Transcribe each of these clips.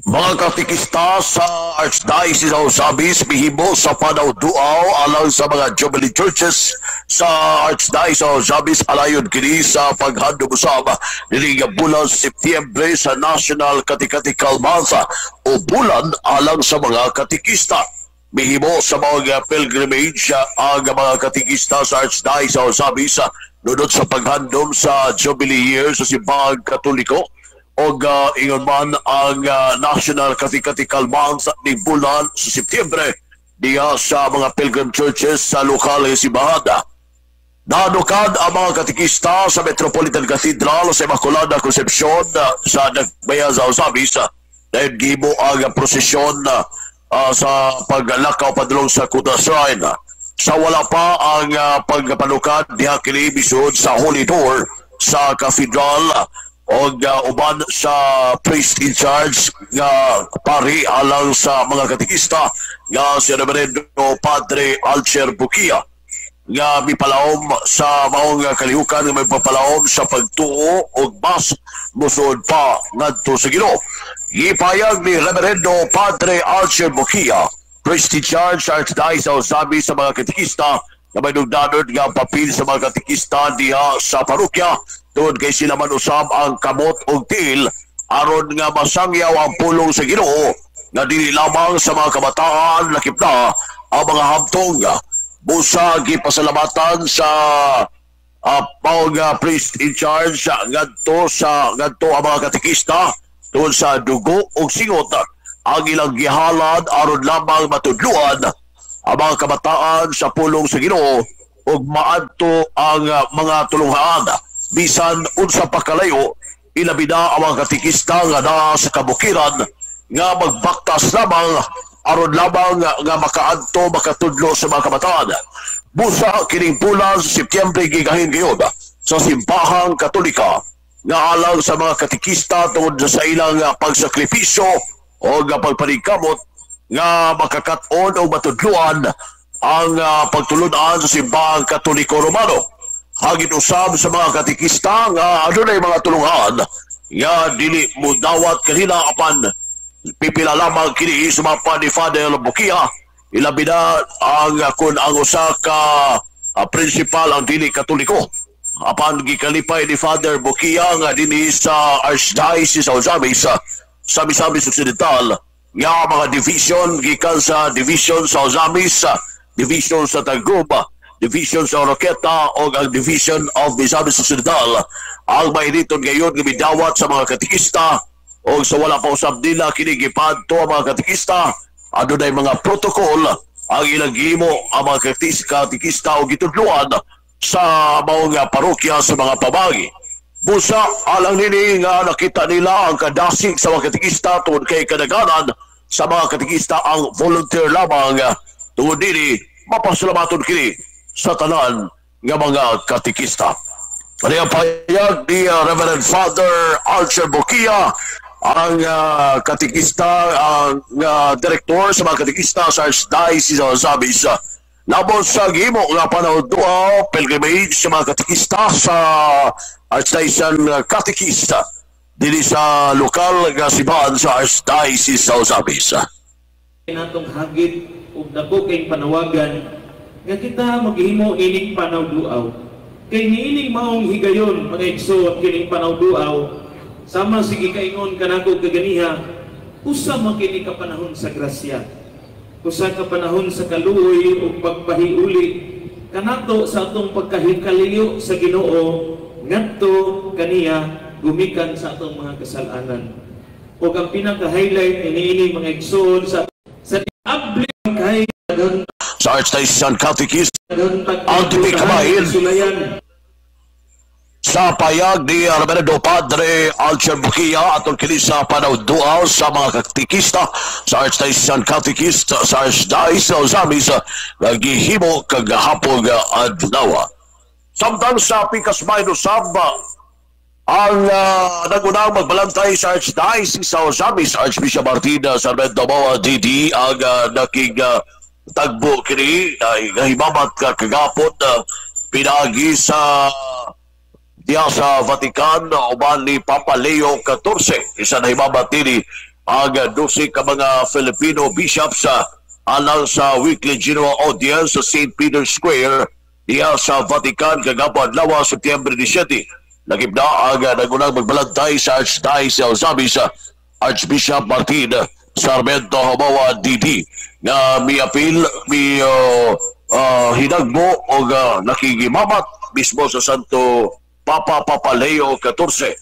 Mga katikista sa Archdiocese of Zabis mihimo sa panawduaw alang sa mga Jubilee Churches sa Archdiocese of Zabis alayon kini sa paghandom usab nining bulan Setyembre sa National Catechetical Month o bulan alang sa mga katikista. Mihimo sa mga pilgrimage ang mga katikista sa Archdiocese of Zabis nunod sa paghandom sa Jubilee Year sa Simbahang Katoliko o ingon man ang National Catechetical Month ni bulan sa Setyembre diya sa mga pilgrim churches sa lokal ng simbahan. Nanukad ang mga katikista sa Metropolitan Cathedral sa Immaculada Concepcion sa Nagbayan sa Zabis dahil gibo ang prosesyon sa paglakaw padulong sa Kuta Shrine. Sa wala pa ang pagpanukad diha kini bisud sa Holy Door sa Cathedral o uban sa priest in charge nga pari alang sa mga katikista nga si Reverendo Padre Alcher Bukia nga mipalaom sa maong kalihukan nga may papalaom sa pagtuo o mas musod pa ngadto sa Ginoo. Gipayag ni Reverendo Padre Alcher Bukia, priest in charge sa Archdiocese of Zabis sa mga katikista na may nugdanod nga papil sa mga katikista diha sa parokya doon kay sila man usab ang kamot o til aron nga masangyaw ang pulong sa Ginoo na dili lamang sa mga kabataan lakip na ang mga hamtong. Busa gipasalamatan sa mga priest in charge ngadto ang mga katikista doon sa dugo o singot ang ilang gihalad aron lamang matudluan ang mga kabataan sa pulong sa Ginoo ug maadto ang mga tulunghaan bisan unsa pa kalayo ilabi na ang mga katikista nga naa sa kabukiran nga magbaktas lamang aron lamang nga makaadto makatudlo sa mga kabataan. Busa kining bulan sa Setyembre gigahin gayud sa Simbahang Katolika nga alang sa mga katikista tungod sa ilang pagsakripisyo o pagpaningkamot nga makakaton o matudluan ang pagtulunan sa Simbahang Katoliko Romano. Hagin usab sa mga katikista nga adunay mga tulungan nga dili mo dawat kanila apan pipila lamang kini sumapa ni Father Bukia ilabi na ang kun ang usa ka principal ang dili katoliko apan gikalipay ni Father Bukia nga dinhi sa Archdiocese of Zabis sa Misamis Occidental nga mga division gikan sa division sa Zabis, division sa Taguma, division sa Oroqueta o ang division of Misamis Occidental ang mainiton ngayon nga midawat sa mga katikista o sa wala pa usab nila kinigipadto ang mga katikista adunay mga protocol ang ilang gihimo ang mga katikista o gitudluan sa mga parokya sa mga pamagi. Busa alang nini nga nakita nila ang kadasig sa mga katikista tungod kay kadaganan sa mga katikista ang volunteer lamang tungod nini mapasalamaton kini sa tanan nga mga katikista. Ano yung payag ni Reverend Father Alcher Bukia ang katikista, ang direktor sa mga katikista sa Archdiocese of Zabis. Labon sa gimo nga panawduaw pilgrimage sa mga katikista sa Archdiocese Catechist dili sa lokal nga simbahan sa Archdiocese of Zabis. Natong hagit ug dako kay panawagan nga kita maghimo ining panawduaw kay niining maong higayon mga igsoon kining panawduaw sama sige kaingon kanako kaganiha usa man kini ka panahon sa grasya usa ka panahon sa kaluoy ug pagpahiuli kanato sa atong pagkahikaliyo sa Ginoo ngadto kaniya gumikan sa atong mga kasalanan ug ang pinaka-highlight niini mga igsoon sa abli kay sa Archdiocese Catechist ang tibig kamahin sa payag ni Reverendo Padre Alcher Bukia atong kini sa panawduaw sa mga katikista sa Archdiocese Catechist sa Archdiocese of Zabis gihimo kagahapon adlaw. Samtang sa pikas mayo usab ang nagunang magbalantay sa Archdiocese of Zabis Archbishop Martin Sarmiento Moa DD ang naking tagbo kini himamat kagapon pinagi sa diya sa Vatican uban ni Papa Leo XIV isa na himamat nini ang 12 ka mga Filipino bishops alang sa weekly general audience sa St. Peter's Square diya sa Vatican kagapon lawa Setyembre 17. Lagip na ang nagunang magbalantay sa Archdiocese of Zamis Archbishop Martin Sarmiento Habawa DD nga miapil hinagbo o nakikimamat mismo sa Santo Papa Leo XIV.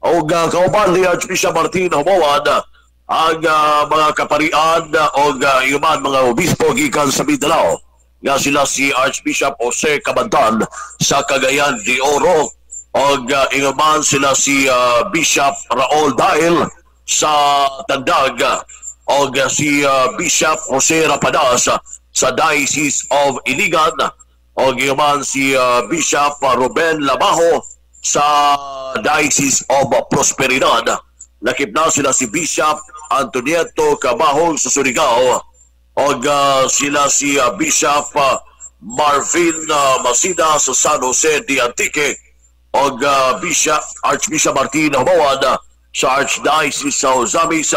O kauban ni Archbishop Martin Habawan ang mga kaparian o iuman mga obispo gikan sa Mindanao nga sila si Archbishop Jose Cabandan sa Cagayan de Oro o iuman sila si Bishop Raul Dail sa Tandag o si Bishop Jose Rapadas sa Diocese of Iligan o iuman si Bishop Ruben Labajo sa Diocese of Prosperidad. Nakip na sila si Bishop Antonieto Cabahong sa Surigao o sila si Bishop Marvin Masida sa San Jose de Antique o Archbishop Martin Habawan sa Archdiocese sa Ozamis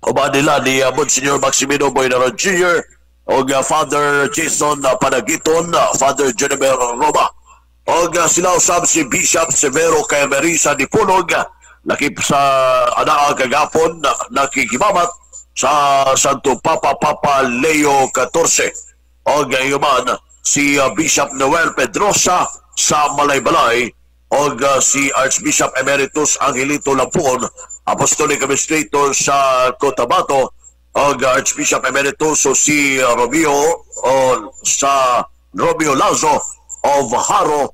o ba nila ni Monsignor Maximino Boynaron Jr. o Father Jason Panagiton, Father Jennifer Roma o sila usab si Bishop Severo Cayamerisa di Punog nakip sa anaa kagapon nakikimamat sa Santo Papa Leo XIV o gayuman si Bishop Noel Pedrosa sa Malaybalay o si Archbishop Emeritus Angelito Lampon Apostolic Administrator sa Cotabato o Archbishop Emeritus si Romeo o sa Romeo Lazo of Haro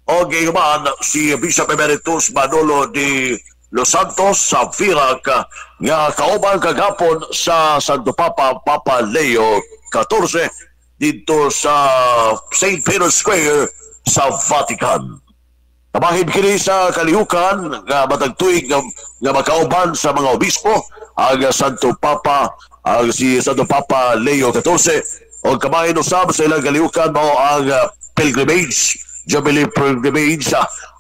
o gayuman si Bishop Emeritus Manolo de Los Santos sa Virac nga kauban kagapon sa Santo Papa Leo XIV dito sa St. Peter's Square sa Vatican. Tamahid kini sa kalihukan nga matag tuig nga makauban sa mga obispo ang Santo Papa ang si Santo Papa Leo XIV o kamahin usab sa ilang kalihukan mao ang pilgrimage, Jubilee Pilgrimage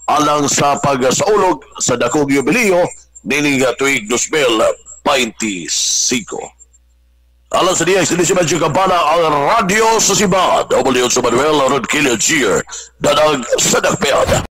alang sa pagsaulog sa dakong yubileo nining tuig 2025. Alang sa diya, si Medyo Campana ang radyo sa Sibad. O Manuel Rodquillo Jr. Danag sa Dagpead.